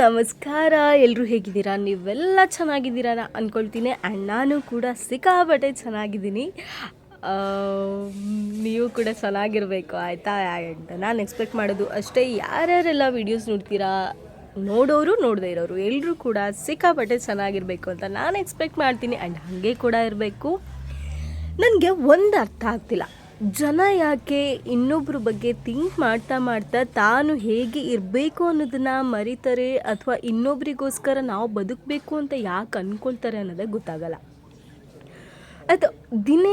ನಮಸ್ಕಾರ. ಎಲ್ಲರೂ ಹೇಗಿದ್ದೀರಾ? ನೀವೆಲ್ಲ ಚೆನ್ನಾಗಿದ್ದೀರಾ ಅಂದ್ಕೊಳ್ತೀನಿ. ಆ್ಯಂಡ್ ನಾನು ಕೂಡ ಸಿಕ್ಕಾಪಟ್ಟೆ ಚೆನ್ನಾಗಿದ್ದೀನಿ. ನೀವು ಕೂಡ ಚೆನ್ನಾಗಿರಬೇಕು ಆಯಿತಾ. ಆ್ಯಂಡ್ ನಾನು ಎಕ್ಸ್ಪೆಕ್ಟ್ ಮಾಡೋದು ಅಷ್ಟೇ, ಯಾರ್ಯಾರೆಲ್ಲ ವೀಡಿಯೋಸ್ ನೋಡ್ತೀರಾ, ನೋಡೋರು ನೋಡದೇ ಇರೋರು ಎಲ್ಲರೂ ಕೂಡ ಸಿಕ್ಕಾಪಟ್ಟೆ ಚೆನ್ನಾಗಿರಬೇಕು ಅಂತ ನಾನು ಎಕ್ಸ್ಪೆಕ್ಟ್ ಮಾಡ್ತೀನಿ. ಆ್ಯಂಡ್ ಹಾಗೆ ಕೂಡ ಇರಬೇಕು. ನನಗೆ ಒಂದು ಅರ್ಥ ಆಗ್ತಿಲ್ಲ, ಜನ ಯಾಕೆ ಇನ್ನೊಬ್ಬರ ಬಗ್ಗೆ ಥಿಂಕ್ ಮಾಡ್ತಾ ತಾನು ಹೇಗೆ ಇರಬೇಕು ಅನ್ನೋದನ್ನು ಮರಿತಾರೆ, ಅಥವಾ ಇನ್ನೊಬ್ರಿಗೋಸ್ಕರ ನಾವು ಬದುಕಬೇಕು ಅಂತ ಯಾಕೆ ಅಂದ್ಕೊಳ್ತಾರೆ ಅನ್ನೋದೇ ಗೊತ್ತಾಗಲ್ಲ. ಆಯಿತು, ದಿನೇ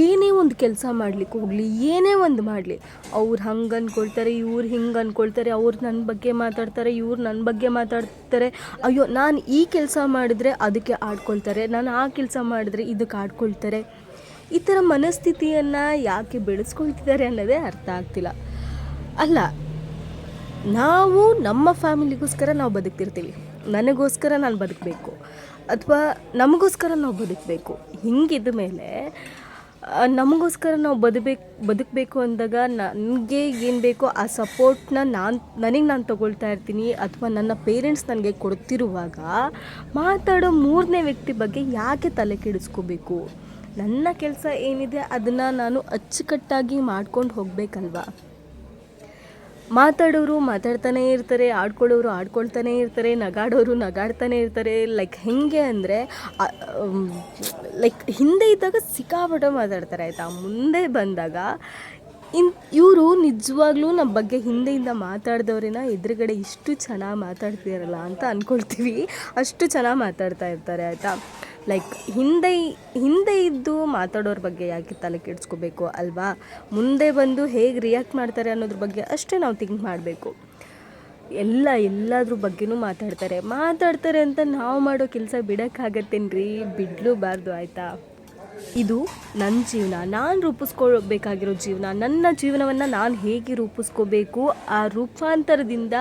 ಏನೇ ಒಂದು ಕೆಲಸ ಮಾಡಲಿಕ್ಕೆ ಹೋಗಲಿ, ಏನೇ ಒಂದು ಮಾಡಲಿ, ಅವ್ರು ಹಂಗೆ ಅಂದ್ಕೊಳ್ತಾರೆ, ಇವ್ರು ಹಿಂಗೆ ಅಂದ್ಕೊಳ್ತಾರೆ, ಅವ್ರು ನನ್ನ ಬಗ್ಗೆ ಮಾತಾಡ್ತಾರೆ, ಇವ್ರು ನನ್ನ ಬಗ್ಗೆ ಮಾತಾಡ್ತಾರೆ. ಅಯ್ಯೋ, ನಾನು ಈ ಕೆಲಸ ಮಾಡಿದ್ರೆ ಅದಕ್ಕೆ ಆಡ್ಕೊಳ್ತಾರೆ, ನಾನು ಆ ಕೆಲಸ ಮಾಡಿದ್ರೆ ಇದಕ್ಕೆ ಆಡ್ಕೊಳ್ತಾರೆ. ಈ ಥರ ಮನಸ್ಥಿತಿಯನ್ನು ಯಾಕೆ ಬೆಳೆಸ್ಕೊಳ್ತಿದ್ದಾರೆ ಅನ್ನೋದೇ ಅರ್ಥ ಆಗ್ತಿಲ್ಲ. ಅಲ್ಲ, ನಾವು ನಮ್ಮ ಫ್ಯಾಮಿಲಿಗೋಸ್ಕರ ನಾವು ಬದುಕ್ತಿರ್ತೀವಿ, ನನಗೋಸ್ಕರ ನಾನು ಬದುಕಬೇಕು ಅಥವಾ ನಮಗೋಸ್ಕರ ನಾವು ಬದುಕಬೇಕು. ಹಿಂಗಿದ್ದ ಮೇಲೆ ನಮಗೋಸ್ಕರ ನಾವು ಬದುಕಬೇಕು ಅಂದಾಗ ನನಗೆ ಏನು ಬೇಕೋ ಆ ಸಪೋರ್ಟ್ನ ನಾನು ತಗೊಳ್ತಾ ಇರ್ತೀನಿ. ಅಥವಾ ನನ್ನ ಪೇರೆಂಟ್ಸ್ ನನಗೆ ಕೊಡ್ತಿರುವಾಗ ಮಾತಾಡೋ ಮೂರನೇ ವ್ಯಕ್ತಿ ಬಗ್ಗೆ ಯಾಕೆ ತಲೆ ಕೆಡಿಸ್ಕೋಬೇಕು? ನನ್ನ ಕೆಲಸ ಏನಿದೆ ಅದನ್ನು ನಾನು ಅಚ್ಚುಕಟ್ಟಾಗಿ ಮಾಡ್ಕೊಂಡು ಹೋಗಬೇಕಲ್ವಾ. ಮಾತಾಡೋರು ಮಾತಾಡ್ತಾನೇ ಇರ್ತಾರೆ, ಆಡ್ಕೊಳ್ಳೋರು ಆಡ್ಕೊಳ್ತಾನೆ ಇರ್ತಾರೆ, ನಗಾಡೋರು ನಗಾಡ್ತಾನೆ ಇರ್ತಾರೆ. ಲೈಕ್ ಹೇಗೆ ಅಂದರೆ, ಲೈಕ್ ಹಿಂದೆ ಇದ್ದಾಗ ಸಿಕ್ಕಾಪಟ್ಟೆ ಮಾತಾಡ್ತಾರೆ ಆಯಿತಾ. ಮುಂದೆ ಬಂದಾಗ ಇವರು ನಿಜವಾಗ್ಲೂ ನಮ್ಮ ಬಗ್ಗೆ ಹಿಂದೆಯಿಂದ ಮಾತಾಡಿದವ್ರೇನ ಎದುರುಗಡೆ ಇಷ್ಟು ಚೆನ್ನಾಗಿ ಮಾತಾಡ್ತಿರಲ್ಲ ಅಂತ ಅಂದ್ಕೊಳ್ತೀವಿ. ಅಷ್ಟು ಚೆನ್ನಾಗಿ ಮಾತಾಡ್ತಾ ಇರ್ತಾರೆ ಆಯಿತಾ. ಲೈಕ್ ಹಿಂದೆ ಇದ್ದು ಮಾತಾಡೋರ ಬಗ್ಗೆ ಯಾಕೆ ತಲೆ ಕೆಡಿಸ್ಕೋಬೇಕು ಅಲ್ವಾ. ಮುಂದೆ ಬಂದು ಹೇಗೆ ರಿಯಾಕ್ಟ್ ಮಾಡ್ತಾರೆ ಅನ್ನೋದ್ರ ಬಗ್ಗೆ ಅಷ್ಟೇ ನಾವು ಥಿಂಕ್ ಮಾಡಬೇಕು. ಎಲ್ಲದ್ರ ಬಗ್ಗೆನೂ ಮಾತಾಡ್ತಾರೆ ಅಂತ ನಾವು ಮಾಡೋ ಕೆಲಸ ಬಿಡೋಕ್ಕಾಗತ್ತೇನ್ರಿ? ಬಿಡಲೂಬಾರ್ದು ಆಯಿತಾ. ಇದು ನನ್ನ ಜೀವನ, ನಾನು ರೂಪಿಸ್ಕೊಳ್ಬೇಕಾಗಿರೋ ಜೀವನ. ನನ್ನ ಜೀವನವನ್ನು ನಾನು ಹೇಗೆ ರೂಪಿಸ್ಕೋಬೇಕು, ಆ ರೂಪಾಂತರದಿಂದ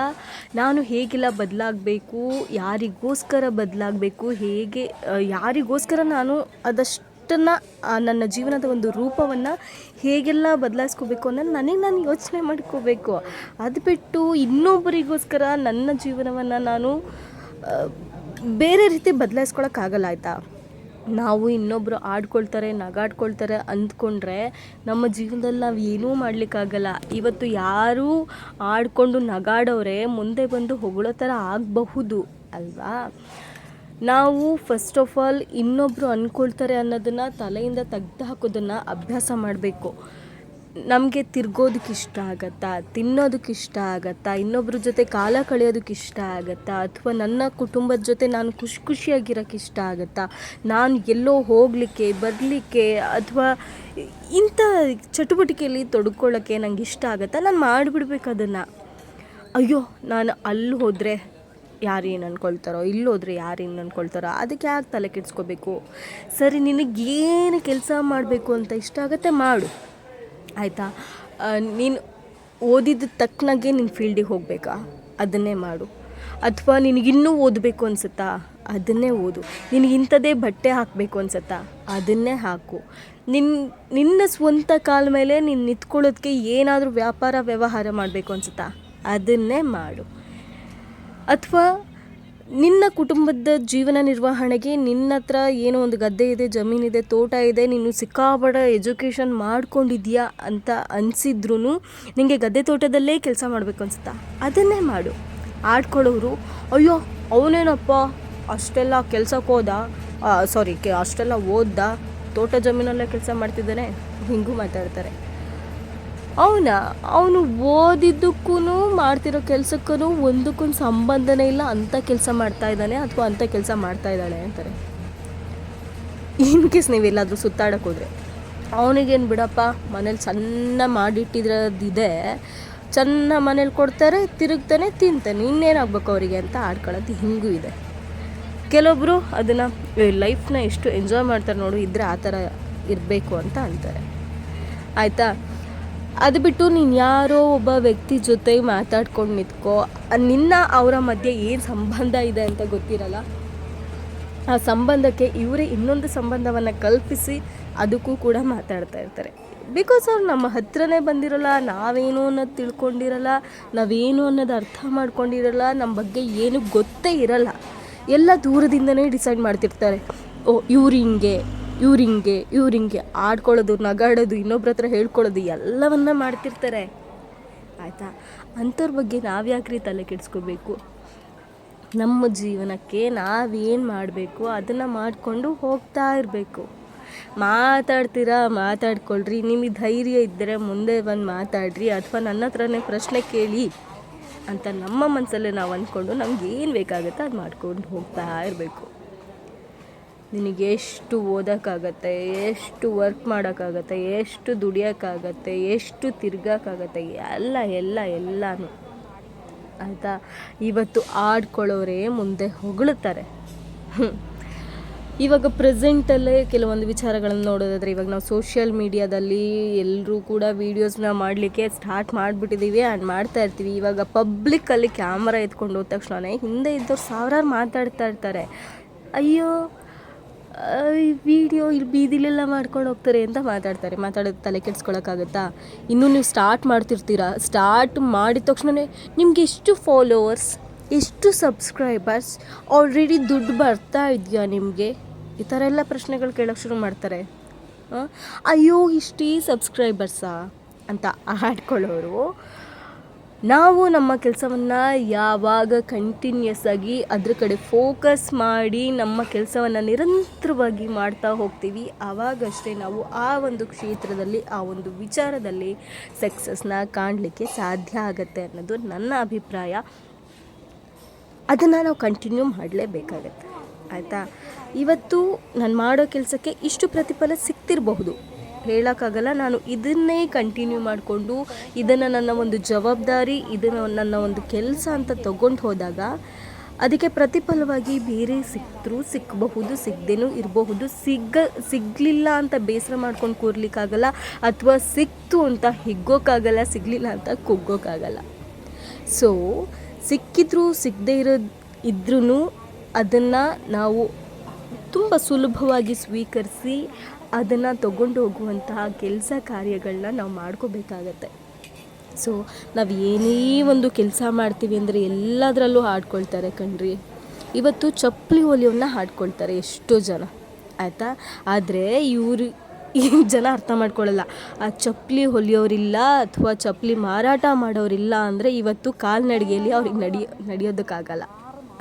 ನಾನು ಹೇಗೆಲ್ಲ ಬದಲಾಗಬೇಕು, ಯಾರಿಗೋಸ್ಕರ ಬದಲಾಗಬೇಕು, ಯಾರಿಗೋಸ್ಕರ ನಾನು ಅದಷ್ಟನ್ನು ನನ್ನ ಜೀವನದ ಒಂದು ರೂಪವನ್ನು ಹೇಗೆಲ್ಲ ಬದಲಾಯಿಸ್ಕೋಬೇಕು ಅನ್ನೋದು ನಾನು ಯೋಚನೆ ಮಾಡ್ಕೋಬೇಕು. ಅದು ಬಿಟ್ಟು ಇನ್ನೊಬ್ಬರಿಗೋಸ್ಕರ ನನ್ನ ಜೀವನವನ್ನು ನಾನು ಬೇರೆ ರೀತಿ ಬದಲಾಯಿಸ್ಕೊಳಕ್ಕಾಗಲ್ಲ ಆಯಿತಾ. ನಾವು ಇನ್ನೊಬ್ಬರು ಆಡ್ಕೊಳ್ತಾರೆ, ನಗಾಡ್ಕೊಳ್ತಾರೆ ಅಂದ್ಕೊಂಡ್ರೆ ನಮ್ಮ ಜೀವನದಲ್ಲಿ ನಾವು ಏನೂ ಮಾಡಲಿಕ್ಕಾಗಲ್ಲ. ಇವತ್ತು ಯಾರೂ ಆಡ್ಕೊಂಡು ನಗಾಡೋರೆ ಮುಂದೆ ಬಂದು ಹೊಗಳೋ ಥರ ಆಗಬಹುದು ಅಲ್ವಾ. ನಾವು ಫಸ್ಟ್ ಆಫ್ ಆಲ್ ಇನ್ನೊಬ್ಬರು ಅಂದ್ಕೊಳ್ತಾರೆ ಅನ್ನೋದನ್ನು ತಲೆಯಿಂದ ತೆಗ್ದು ಹಾಕೋದನ್ನು ಅಭ್ಯಾಸ ಮಾಡಬೇಕು. ನಮಗೆ ತಿರ್ಗೋದಕ್ಕೆ ಇಷ್ಟ ಆಗತ್ತಾ, ತಿನ್ನೋದಕ್ಕೆ ಇಷ್ಟ ಆಗತ್ತಾ, ಇನ್ನೊಬ್ಬರ ಜೊತೆ ಕಾಲ ಕಳೆಯೋದಕ್ಕೆ ಇಷ್ಟ ಆಗತ್ತಾ, ಅಥವಾ ನನ್ನ ಕುಟುಂಬದ ಜೊತೆ ನಾನು ಖುಷಿಯಾಗಿರೋಕ್ಕೆ ಇಷ್ಟ ಆಗತ್ತಾ, ನಾನು ಎಲ್ಲೋ ಹೋಗಲಿಕ್ಕೆ ಬರಲಿಕ್ಕೆ ಅಥವಾ ಇಂಥ ಚಟುವಟಿಕೆಯಲ್ಲಿ ತೊಡ್ಕೊಳ್ಳೋಕ್ಕೆ ನಂಗೆ ಇಷ್ಟ ಆಗತ್ತಾ, ನಾನು ಮಾಡಿಬಿಡ್ಬೇಕು ಅದನ್ನು. ಅಯ್ಯೋ, ನಾನು ಅಲ್ಲಿ ಹೋದರೆ ಯಾರೇನು ಅಂದ್ಕೊಳ್ತಾರೋ, ಇಲ್ಲೋದ್ರೆ ಯಾರೇನು ಅಂದ್ಕೊಳ್ತಾರೋ, ಅದಕ್ಕೆ ಯಾಕೆ ತಲೆ ಕೆಡಿಸ್ಕೋಬೇಕು? ಸರಿ, ನಿನಗೇನು ಕೆಲಸ ಮಾಡಬೇಕು ಅಂತ ಇಷ್ಟ ಆಗುತ್ತೆ ಮಾಡು ಆಯಿತಾ. ನೀನು ಓದಿದ ತಕ್ಕನಾಗೆ ನಿನ್ನ ಫೀಲ್ಡಿಗೆ ಹೋಗಬೇಕಾ, ಅದನ್ನೇ ಮಾಡು. ಅಥವಾ ನಿನಗಿನ್ನೂ ಓದಬೇಕು ಅನಿಸುತ್ತಾ, ಅದನ್ನೇ ಓದು. ನಿನಗಿಂಥದ್ದೇ ಬಟ್ಟೆ ಹಾಕಬೇಕು ಅನಿಸುತ್ತಾ, ಅದನ್ನೇ ಹಾಕು. ನಿನ್ನ ಸ್ವಂತ ಕಾಲ ಮೇಲೆ ನೀನು ನಿಂತ್ಕೊಳ್ಳೋದಕ್ಕೆ ಏನಾದರೂ ವ್ಯವಹಾರ ಮಾಡಬೇಕು ಅನಿಸುತ್ತಾ, ಅದನ್ನೇ ಮಾಡು. ಅಥವಾ ನಿನ್ನ ಕುಟುಂಬದ ಜೀವನ ನಿರ್ವಹಣೆಗೆ ನಿನ್ನ ಹತ್ರ ಏನೋ ಒಂದು ಗದ್ದೆ ಇದೆ, ಜಮೀನಿದೆ, ತೋಟ ಇದೆ, ನೀನು ಸಿಕ್ಕಾಪಟ್ಟೆ ಎಜುಕೇಷನ್ ಮಾಡ್ಕೊಂಡಿದ್ಯಾ ಅಂತ ಅನಿಸಿದ್ರೂ ನಿನಗೆ ಗದ್ದೆ ತೋಟದಲ್ಲೇ ಕೆಲಸ ಮಾಡಬೇಕು ಅನಿಸುತ್ತಾ, ಅದನ್ನೇ ಮಾಡು. ಆಡ್ಕೊಳ್ಳೋರು, ಅಯ್ಯೋ ಅವನೇನಪ್ಪ ಅಷ್ಟೆಲ್ಲ ಕೆಲ್ಸಕ್ಕೆ ಅಷ್ಟೆಲ್ಲ ಓದ್ದ, ತೋಟ ಜಮೀನಲ್ಲೇ ಕೆಲಸ ಮಾಡ್ತಿದ್ದಾನೆ, ಹಿಂಗೂ ಮಾತಾಡ್ತಾರೆ. ಅವನು ಓದಿದ್ದಕ್ಕೂ ಮಾಡ್ತಿರೋ ಕೆಲಸಕ್ಕೂ ಒಂದಕ್ಕೊಂದು ಸಂಬಂಧನೇ ಇಲ್ಲ, ಅಂಥ ಕೆಲಸ ಮಾಡ್ತಾ ಇದ್ದಾನೆ ಅಥವಾ ಅಂಥ ಕೆಲಸ ಮಾಡ್ತಾ ಇದ್ದಾಳೆ ಅಂತಾರೆ. ಇನ್ ಕೇಸ್ ನೀವೆಲ್ಲಾದರೂ ಸುತ್ತಾಡಕ್ಕೆ ಹೋದರೆ, ಅವನಿಗೇನು ಬಿಡಪ್ಪ, ಮನೇಲಿ ಸಣ್ಣ ಮಾಡಿಟ್ಟಿರೋದಿದೆ, ಚೆನ್ನ ಮನೇಲಿ ಕೊಡ್ತಾರೆ, ತಿರುಗ್ತಾನೆ, ತಿಂತಾನೆ, ಇನ್ನೇನಾಗಬೇಕು ಅವರಿಗೆ ಅಂತ ಆಡ್ಕೊಳ್ಳೋದು ಹಿಂಗೂ ಇದೆ. ಕೆಲವೊಬ್ಬರು ಅದನ್ನು ಲೈಫ್ನ ಎಷ್ಟು ಎಂಜಾಯ್ ಮಾಡ್ತಾರೆ ನೋಡು, ಇದ್ದರೆ ಆ ಥರ ಇರಬೇಕು ಅಂತ ಅಂತಾರೆ ಆಯಿತಾ. ಅದು ಬಿಟ್ಟು ನೀನು ಯಾರೋ ಒಬ್ಬ ವ್ಯಕ್ತಿ ಜೊತೆ ಮಾತಾಡ್ಕೊಂಡು ನಿಂತ್ಕೋ, ಅವರ ಮಧ್ಯೆ ಏನು ಸಂಬಂಧ ಇದೆ ಅಂತ ಗೊತ್ತಿರಲ್ಲ. ಆ ಸಂಬಂಧಕ್ಕೆ ಇವರೇ ಇನ್ನೊಂದು ಸಂಬಂಧವನ್ನು ಕಲ್ಪಿಸಿ ಅದಕ್ಕೂ ಕೂಡ ಮಾತಾಡ್ತಾ ಇರ್ತಾರೆ. ಬಿಕಾಸ್ ಅವ್ರು ನಮ್ಮ ಹತ್ರನೇ ಬಂದಿರೋಲ್ಲ, ನಾವೇನು ಅನ್ನೋದು ತಿಳ್ಕೊಂಡಿರಲ್ಲ, ನಾವೇನು ಅನ್ನೋದು ಅರ್ಥ ಮಾಡ್ಕೊಂಡಿರಲ್ಲ, ನಮ್ಮ ಬಗ್ಗೆ ಏನು ಗೊತ್ತೇ ಇರಲ್ಲ. ಎಲ್ಲ ದೂರದಿಂದನೇ ಡಿಸೈಡ್ ಮಾಡ್ತಿರ್ತಾರೆ. ಓ ಇವ್ರು ಹಿಂಗೆ ಆಡ್ಕೊಳ್ಳೋದು, ನಗಾಡೋದು, ಇನ್ನೊಬ್ರ ಹತ್ರ ಹೇಳ್ಕೊಳ್ಳೋದು ಎಲ್ಲವನ್ನ ಮಾಡ್ತಿರ್ತಾರೆ. ಆಯಿತಾ, ಅಂಥವ್ರ ಬಗ್ಗೆ ನಾವು ಯಾಕ್ರಿ ತಲೆ ಕೆಡಿಸ್ಕೋಬೇಕು? ನಮ್ಮ ಜೀವನಕ್ಕೆ ನಾವೇನು ಮಾಡಬೇಕು ಅದನ್ನು ಮಾಡಿಕೊಂಡು ಹೋಗ್ತಾ ಇರಬೇಕು. ಮಾತಾಡ್ಕೊಳ್ರಿ, ನಿಮಗೆ ಧೈರ್ಯ ಇದ್ದರೆ ಮುಂದೆ ಬಂದು ಮಾತಾಡ್ರಿ, ಅಥವಾ ನನ್ನ ಹತ್ರನೇ ಪ್ರಶ್ನೆ ಕೇಳಿ ಅಂತ ನಮ್ಮ ಮನಸ್ಸಲ್ಲೇ ನಾವು ಅಂದ್ಕೊಂಡು ನಮ್ಗೆ ಏನು ಬೇಕಾಗುತ್ತೆ ಅದು ಮಾಡ್ಕೊಂಡು ಹೋಗ್ತಾ ಇರಬೇಕು. ನಿನಗೆ ಎಷ್ಟು ಓದೋಕ್ಕಾಗತ್ತೆ, ಎಷ್ಟು ವರ್ಕ್ ಮಾಡೋಕ್ಕಾಗತ್ತೆ, ಎಷ್ಟು ದುಡಿಯೋಕ್ಕಾಗತ್ತೆ, ಎಷ್ಟು ತಿರ್ಗೋಕ್ಕಾಗತ್ತೆ, ಎಲ್ಲನೂ ಆಯಿತಾ. ಇವತ್ತು ಆಡ್ಕೊಳ್ಳೋರೇ ಮುಂದೆ ಹೊಗಳುತ್ತಾರೆ. ಇವಾಗ ಪ್ರೆಸೆಂಟಲ್ಲೇ ಕೆಲವೊಂದು ವಿಚಾರಗಳನ್ನು ನೋಡೋದಾದರೆ, ಇವಾಗ ನಾವು ಸೋಷಿಯಲ್ ಮೀಡಿಯಾದಲ್ಲಿ ಎಲ್ಲರೂ ಕೂಡ ವೀಡಿಯೋಸ್ನ ಮಾಡಲಿಕ್ಕೆ ಸ್ಟಾರ್ಟ್ ಮಾಡಿಬಿಟ್ಟಿದ್ದೀವಿ ಆ್ಯಂಡ್ ಮಾಡ್ತಾ ಇರ್ತೀವಿ. ಇವಾಗ ಪಬ್ಲಿಕ್ಕಲ್ಲಿ ಕ್ಯಾಮ್ರಾ ಎತ್ಕೊಂಡು ಹೋದ ತಕ್ಷಣ ಹಿಂದೆ ಇದ್ದವ್ರು ಸಾವಿರಾರು ಮಾತಾಡ್ತಾ ಇರ್ತಾರೆ. ಅಯ್ಯೋ ವಿಡಿಯೋ ಇಲ್ಲಿ ಬೀದಿಲೆಲ್ಲ ಮಾಡ್ಕೊಂಡು ಹೋಗ್ತಾರೆ ಅಂತ ಮಾತಾಡೋದು ತಲೆ ಕೆಡ್ಸ್ಕೊಳಕ್ಕಾಗತ್ತಾ? ಇನ್ನೂ ನೀವು ಸ್ಟಾರ್ಟ್ ಮಾಡ್ತಿರ್ತೀರಾ, ಸ್ಟಾರ್ಟ್ ಮಾಡಿದ ತಕ್ಷಣ ನಿಮ್ಗೆ ಎಷ್ಟು ಫಾಲೋವರ್ಸ್, ಎಷ್ಟು ಸಬ್ಸ್ಕ್ರೈಬರ್ಸ್, ಆಲ್ರೆಡಿ ದುಡ್ಡು ಬರ್ತಾ ಇದೆಯಾ ನಿಮಗೆ? ಈ ಥರ ಎಲ್ಲ ಪ್ರಶ್ನೆಗಳು ಕೇಳೋಕ್ಕೆ ಶುರು ಮಾಡ್ತಾರೆ. ಅಯ್ಯೋ ಇಷ್ಟೇ ಸಬ್ಸ್ಕ್ರೈಬರ್ಸಾ ಅಂತ ಆಡ್ಕೊಳ್ಳೋರು. ನಾವು ನಮ್ಮ ಕೆಲಸವನ್ನು ಯಾವಾಗ ಕಂಟಿನ್ಯೂಸ್ ಆಗಿ ಅದ್ರ ಕಡೆ ಫೋಕಸ್ ಮಾಡಿ ನಮ್ಮ ಕೆಲಸವನ್ನು ನಿರಂತರವಾಗಿ ಮಾಡ್ತಾ ಹೋಗ್ತೀವಿ, ಆವಾಗಷ್ಟೇ ನಾವು ಆ ಒಂದು ಕ್ಷೇತ್ರದಲ್ಲಿ, ಆ ಒಂದು ವಿಚಾರದಲ್ಲಿ ಸಕ್ಸಸ್ನ ಕಾಣಲಿಕ್ಕೆ ಸಾಧ್ಯ ಆಗುತ್ತೆ ಅನ್ನೋದು ನನ್ನ ಅಭಿಪ್ರಾಯ. ಅದನ್ನು ನಾವು ಕಂಟಿನ್ಯೂ ಮಾಡಲೇಬೇಕಾಗತ್ತೆ. ಆಯಿತಾ, ಇವತ್ತು ನಾನು ಮಾಡೋ ಕೆಲಸಕ್ಕೆ ಇಷ್ಟು ಪ್ರತಿಫಲ ಸಿಗ್ತಿರಬಹುದು, ಹೇಳೋಕ್ಕಾಗಲ್ಲ. ನಾನು ಇದನ್ನೇ ಕಂಟಿನ್ಯೂ ಮಾಡಿಕೊಂಡು ಇದನ್ನು ನನ್ನ ಒಂದು ಜವಾಬ್ದಾರಿ, ಇದನ್ನು ನನ್ನ ಒಂದು ಕೆಲಸ ಅಂತ ತಗೊಂಡು ಹೋದಾಗ ಅದಕ್ಕೆ ಪ್ರತಿಫಲವಾಗಿ ಬೇರೆ ಸಿಕ್ಕಬಹುದು, ಸಿಗದೇನೂ ಇರಬಹುದು. ಸಿಗಲಿಲ್ಲ ಅಂತ ಬೇಸರ ಮಾಡ್ಕೊಂಡು ಕೂರ್ಲಿಕ್ಕಾಗಲ್ಲ, ಅಥವಾ ಸಿಕ್ತು ಅಂತ ಹಿಗ್ಗೋಕ್ಕಾಗಲ್ಲ, ಸಿಗಲಿಲ್ಲ ಅಂತ ಕುಗ್ಗೋಕ್ಕಾಗಲ್ಲ. ಸೊ ಸಿಗದೇ ಇದ್ರೂ ಅದನ್ನು ನಾವು ತುಂಬ ಸುಲಭವಾಗಿ ಸ್ವೀಕರಿಸಿ ಅದನ್ನು ತಗೊಂಡು ಹೋಗುವಂತಹ ಕೆಲಸ ಕಾರ್ಯಗಳನ್ನ ನಾವು ಮಾಡ್ಕೋಬೇಕಾಗತ್ತೆ. ಸೊ ನಾವು ಏನೇ ಒಂದು ಕೆಲಸ ಮಾಡ್ತೀವಿ ಅಂದರೆ ಎಲ್ಲದರಲ್ಲೂ ಹಾಡ್ಕೊಳ್ತಾರೆ ಕಣ್ರಿ. ಇವತ್ತು ಚಪ್ಪಲಿ ಹೊಲಿಯೋನ್ನ ಹಾಡ್ಕೊಳ್ತಾರೆ ಎಷ್ಟೋ ಜನ, ಆಯಿತಾ. ಆದರೆ ಈ ಜನ ಅರ್ಥ ಮಾಡ್ಕೊಳ್ಳಲ್ಲ, ಆ ಚಪ್ಪಲಿ ಹೊಲಿಯೋರಿಲ್ಲ ಅಥವಾ ಚಪ್ಪಲಿ ಮಾರಾಟ ಮಾಡೋರಿಲ್ಲ ಅಂದರೆ ಇವತ್ತು ಕಾಲ್ನಡಿಗೆಯಲ್ಲಿ ಅವ್ರಿಗೆ ನಡೆಯೋದಕ್ಕಾಗಲ್ಲ,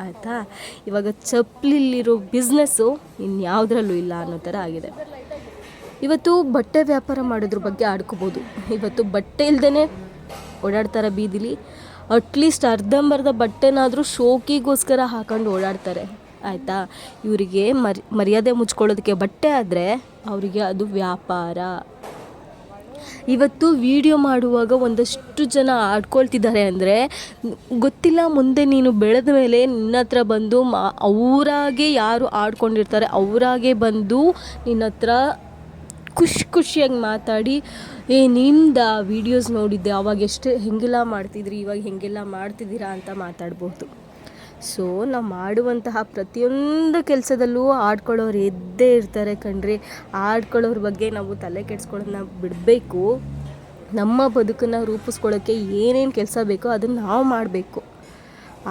ಆಯಿತಾ. ಇವಾಗ ಚಪ್ಪಲಿಲಿರೋ ಬಿಸ್ನೆಸ್ಸು ಇನ್ಯಾವುದ್ರಲ್ಲೂ ಇಲ್ಲ ಅನ್ನೋ ಥರ ಆಗಿದೆ. ಇವತ್ತು ಬಟ್ಟೆ ವ್ಯಾಪಾರ ಮಾಡೋದ್ರ ಬಗ್ಗೆ ಆಡ್ಕೋಬೋದು. ಇವತ್ತು ಬಟ್ಟೆ ಇಲ್ದೇ ಓಡಾಡ್ತಾರೆ ಬೀದಿಲಿ, ಅಟ್ಲೀಸ್ಟ್ ಅರ್ಧಂಬರ್ಧ ಬಟ್ಟೆನಾದರೂ ಶೋಕಿಗೋಸ್ಕರ ಹಾಕೊಂಡು ಓಡಾಡ್ತಾರೆ, ಆಯಿತಾ. ಇವರಿಗೆ ಮರ್ಯಾದೆ ಮುಚ್ಕೊಳ್ಳೋದಕ್ಕೆ ಬಟ್ಟೆ ಆದರೆ ಅವರಿಗೆ ಅದು ವ್ಯಾಪಾರ. ಇವತ್ತು ವಿಡಿಯೋ ಮಾಡುವಾಗ ಒಂದಷ್ಟು ಜನ ಆಡ್ಕೊಳ್ತಿದ್ದಾರೆ ಅಂದರೆ ಗೊತ್ತಿಲ್ಲ, ಮುಂದೆ ನೀನು ಬೆಳೆದ ಮೇಲೆ ನಿನ್ನ ಹತ್ರ ಬಂದು ಅವರಾಗೆ ಯಾರು ಆಡ್ಕೊಂಡಿರ್ತಾರೆ ಅವರಾಗೆ ಬಂದು ನಿನ್ನ ಹತ್ರ ಖುಷಿಯಾಗಿ ಮಾತಾಡಿ, ನಿಮ್ದ ವೀಡಿಯೋಸ್ ನೋಡಿದ್ದೆ, ಅವಾಗ ಹೆಂಗೆಲ್ಲ ಮಾಡ್ತಿದ್ರಿ, ಇವಾಗ ಹೆಂಗೆಲ್ಲ ಮಾಡ್ತಿದ್ದೀರಾ ಅಂತ ಮಾತಾಡ್ಬೋದು. ಸೊ ನಾವು ಮಾಡುವಂತಹ ಪ್ರತಿಯೊಂದು ಕೆಲಸದಲ್ಲೂ ಆಡ್ಕೊಳ್ಳೋರು ಎದ್ದೇ ಇರ್ತಾರೆ ಕಣ್ರಿ. ಆಡ್ಕೊಳ್ಳೋರ ಬಗ್ಗೆ ನಾವು ತಲೆ ಕೆಡಿಸ್ಕೊಳ್ಳೋದನ್ನ ಬಿಡಬೇಕು. ನಮ್ಮ ಬದುಕನ್ನು ರೂಪಿಸ್ಕೊಳ್ಳೋಕ್ಕೆ ಏನೇನು ಕೆಲಸ ಬೇಕೋ ಅದನ್ನು ನಾವು ಮಾಡಬೇಕು.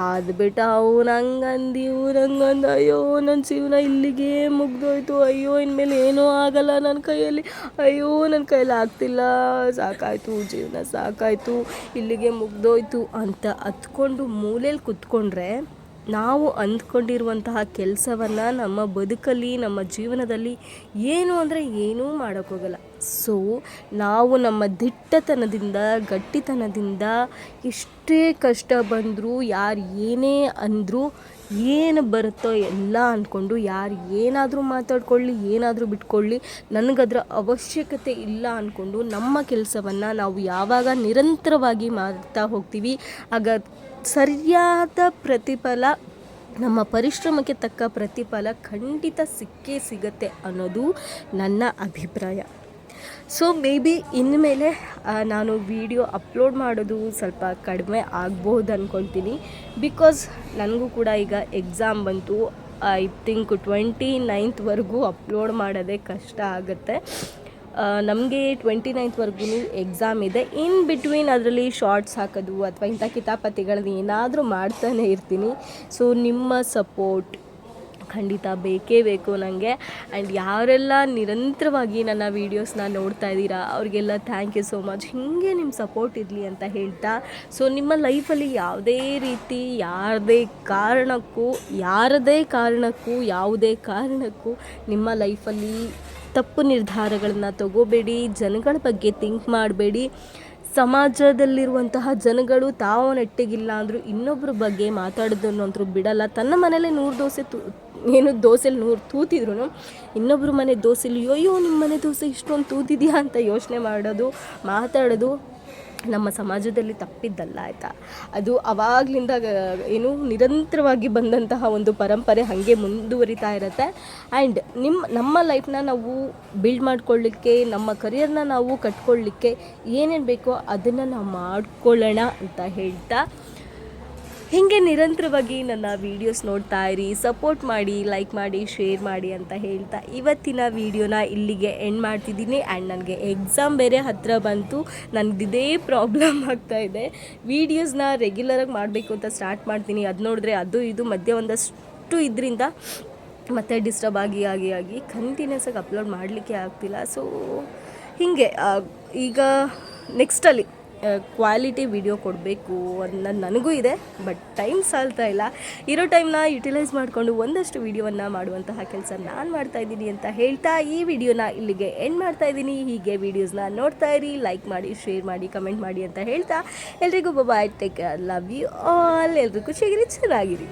ಅದು ಬಿಟ್ಟು ಅವ್ನು ಹಂಗಂದು ಇವ್ನು ಹಂಗಂದು, ಅಯ್ಯೋ ನನ್ನ ಜೀವನ ಇಲ್ಲಿಗೆ ಮುಗ್ದೋಯ್ತು, ಅಯ್ಯೋ ಇನ್ಮೇಲೆ ಏನೂ ಆಗಲ್ಲ ನನ್ನ ಕೈಯಲ್ಲಿ, ಅಯ್ಯೋ ನನ್ನ ಕೈಯಲ್ಲಿ ಆಗ್ತಿಲ್ಲ, ಸಾಕಾಯಿತು ಜೀವನ, ಸಾಕಾಯಿತು, ಇಲ್ಲಿಗೆ ಮುಗ್ದೋಯ್ತು ಅಂತ ಹತ್ಕೊಂಡು ಮೂಲೆಯಲ್ಲಿ ಕೂತ್ಕೊಂಡ್ರೆ ನಾವು ಅಂದ್ಕೊಂಡಿರುವಂತಹ ಕೆಲಸವನ್ನು ನಮ್ಮ ಬದುಕಲ್ಲಿ, ನಮ್ಮ ಜೀವನದಲ್ಲಿ ಏನು ಅಂದರೆ ಏನೂ ಮಾಡೋಕ್ಕೋಗಲ್ಲ. ಸೊ ನಾವು ನಮ್ಮ ದಿಟ್ಟತನದಿಂದ, ಗಟ್ಟಿತನದಿಂದ ಎಷ್ಟೇ ಕಷ್ಟ ಬಂದರೂ, ಯಾರು ಏನೇ ಅಂದರೂ, ಏನು ಬರುತ್ತೋ ಎಲ್ಲ ಅಂದ್ಕೊಂಡು, ಯಾರು ಏನಾದರೂ ಮಾತಾಡ್ಕೊಳ್ಳಿ, ಏನಾದರೂ ಬಿಟ್ಕೊಳ್ಳಿ, ನನಗದರ ಅವಶ್ಯಕತೆ ಇಲ್ಲ ಅಂದ್ಕೊಂಡು ನಮ್ಮ ಕೆಲಸವನ್ನು ನಾವು ಯಾವಾಗ ನಿರಂತರವಾಗಿ ಮಾಡ್ತಾ ಹೋಗ್ತೀವಿ, ಆಗ ಸರಿಯಾದ ಪ್ರತಿಫಲ, ನಮ್ಮ ಪರಿಶ್ರಮಕ್ಕೆ ತಕ್ಕ ಪ್ರತಿಫಲ ಖಂಡಿತ ಸಿಗತ್ತೆ ಅನ್ನೋದು ನನ್ನ ಅಭಿಪ್ರಾಯ. ಸೊ ಮೇ ಬಿ ಇನ್ಮೇಲೆ ನಾನು ವಿಡಿಯೋ ಅಪ್ಲೋಡ್ ಮಾಡೋದು ಸ್ವಲ್ಪ ಕಡಿಮೆ ಆಗ್ಬೋದು ಅಂದ್ಕೊಳ್ತೀನಿ. ಬಿಕಾಸ್ ನನಗೂ ಕೂಡ ಈಗ ಎಕ್ಸಾಮ್ ಬಂತು. ಐ ಥಿಂಕ್ 29th ಅಪ್ಲೋಡ್ ಮಾಡೋದೇ ಕಷ್ಟ ಆಗುತ್ತೆ. ನಮಗೆ 29th ಎಕ್ಸಾಮ್ ಇದೆ. ಇನ್ ಬಿಟ್ವೀನ್ ಅದರಲ್ಲಿ ಶಾರ್ಟ್ಸ್ ಹಾಕೋದು ಅಥವಾ ಇಂಥ ಕಿತಾಪತಿಗಳನ್ನ ಏನಾದರೂ ಮಾಡ್ತಾನೆ ಇರ್ತೀನಿ. ಸೊ ನಿಮ್ಮ ಸಪೋರ್ಟ್ ಖಂಡಿತ ಬೇಕೇ ಬೇಕು ನನಗೆ. ಆ್ಯಂಡ್ ಯಾರೆಲ್ಲ ನಿರಂತರವಾಗಿ ನನ್ನ ವೀಡಿಯೋಸ್ನ ನೋಡ್ತಾ ಇದ್ದೀರಾ ಅವ್ರಿಗೆಲ್ಲ ಥ್ಯಾಂಕ್ ಯು ಸೋ ಮಚ್. ಹೀಗೆ ನಿಮ್ಮ ಸಪೋರ್ಟ್ ಇರಲಿ ಅಂತ ಹೇಳ್ತಾ, ಸೊ ನಿಮ್ಮ ಲೈಫಲ್ಲಿ ಯಾವುದೇ ರೀತಿ ಯಾವುದೇ ಕಾರಣಕ್ಕೂ ನಿಮ್ಮ ಲೈಫಲ್ಲಿ ತಪ್ಪು ನಿರ್ಧಾರಗಳನ್ನು ತಗೋಬೇಡಿ. ಜನಗಳ ಬಗ್ಗೆ ಥಿಂಕ್ ಮಾಡಬೇಡಿ. ಸಮಾಜದಲ್ಲಿರುವಂತಹ ಜನಗಳು ತಾವು ನೆಟ್ಟಿಗಿಲ್ಲ ಅಂದರೂ ಇನ್ನೊಬ್ಬರ ಬಗ್ಗೆ ಮಾತಾಡೋದನ್ನಂತರೂ ಬಿಡಲ್ಲ. ತನ್ನ ಮನೇಲೆ 100 ದೋಸೆಲಿ 100 ತೂತಿದ್ರು ಇನ್ನೊಬ್ಬರು ಮನೆ ದೋಸೆಲಿ ಅಯ್ಯೋ ನಿಮ್ಮ ಮನೆ ದೋಸೆ ಇಷ್ಟೊಂದು ತೂತಿದೆಯಾ ಅಂತ ಯೋಚನೆ ಮಾತಾಡೋದು ನಮ್ಮ ಸಮಾಜದಲ್ಲಿ ತಪ್ಪಿದ್ದಲ್ಲ, ಆಯಿತಾ. ಅದು ಆವಾಗಲಿಂದ ನಿರಂತರವಾಗಿ ಬಂದಂತಹ ಒಂದು ಪರಂಪರೆ ಹಾಗೆ ಮುಂದುವರಿತಾ ಇರುತ್ತೆ. ಆ್ಯಂಡ್ ನಮ್ಮ ಲೈಫ್ನ ನಾವು ಬಿಲ್ಡ್ ಮಾಡ್ಕೊಳ್ಳಿಕ್ಕೆ, ನಮ್ಮ ಕರಿಯರ್ನ ನಾವು ಕಟ್ಕೊಳ್ಳಿಕ್ಕೆ ಏನೇನು ಬೇಕೋ ಅದನ್ನು ನಾವು ಮಾಡ್ಕೊಳ್ಳೋಣ ಅಂತ ಹೇಳ್ತಾ, ಹೀಗೆ ನಿರಂತರವಾಗಿ ನನ್ನ ವೀಡಿಯೋಸ್ ನೋಡ್ತಾ ಇರಿ, ಸಪೋರ್ಟ್ ಮಾಡಿ, ಲೈಕ್ ಮಾಡಿ, ಶೇರ್ ಮಾಡಿ ಅಂತ ಹೇಳ್ತಾ ಇವತ್ತಿನ ವೀಡಿಯೋನ ಇಲ್ಲಿಗೆ ಎಂಡ್ ಮಾಡ್ತಿದ್ದೀನಿ. ಆ್ಯಂಡ್ ನನಗೆ ಎಕ್ಸಾಮ್ ಬೇರೆ ಹತ್ತಿರ ಬಂತು. ನನಗಿದೇ ಪ್ರಾಬ್ಲಮ್ ಆಗ್ತಾಯಿದೆ. ವೀಡಿಯೋಸ್ನ ರೆಗ್ಯುಲರಾಗಿ ಮಾಡಬೇಕು ಅಂತ ಸ್ಟಾರ್ಟ್ ಮಾಡ್ತೀನಿ, ಅದು ನೋಡಿದ್ರೆ ಅದು ಇದು ಮಧ್ಯೆ ಒಂದಷ್ಟು ಇದರಿಂದ ಮತ್ತೆ ಡಿಸ್ಟರ್ಬ್ ಆಗಿ ಕಂಟಿನ್ಯೂಸಾಗಿ ಅಪ್ಲೋಡ್ ಮಾಡಲಿಕ್ಕೆ ಆಗ್ತಿಲ್ಲ. ಸೊ ಹೀಗೆ ಈಗ ನೆಕ್ಸ್ಟಲ್ಲಿ ಕ್ವಾಲಿಟಿ ವಿಡಿಯೋ ಕೊಡಬೇಕು ಅನ್ನೋದು ನನಗೂ ಇದೆ. ಬಟ್ ಟೈಮ್ ಸಾಲ್ತಾ ಇಲ್ಲ. ಇರೋ ಟೈಮ್ನ ಯುಟಿಲೈಸ್ ಮಾಡಿಕೊಂಡು ಒಂದಷ್ಟು ವಿಡಿಯೋವನ್ನು ಮಾಡುವಂತಹ ಕೆಲಸ ನಾನು ಮಾಡ್ತಾಯಿದ್ದೀನಿ ಅಂತ ಹೇಳ್ತಾ ಈ ವಿಡಿಯೋನ ಇಲ್ಲಿಗೆ ಎಂಡ್ ಮಾಡ್ತಾಯಿದ್ದೀನಿ. ಹೀಗೆ ವೀಡಿಯೋಸ್ನ ನೋಡ್ತಾ ಇರಿ, ಲೈಕ್ ಮಾಡಿ, ಶೇರ್ ಮಾಡಿ, ಕಮೆಂಟ್ ಮಾಡಿ ಅಂತ ಹೇಳ್ತಾ ಎಲ್ರಿಗೂ bye, take care, love you all. ಎಲ್ರಿಗೂ ಖುಷಿಯಾಗಿರಿ, ಚೆನ್ನಾಗಿರಿ.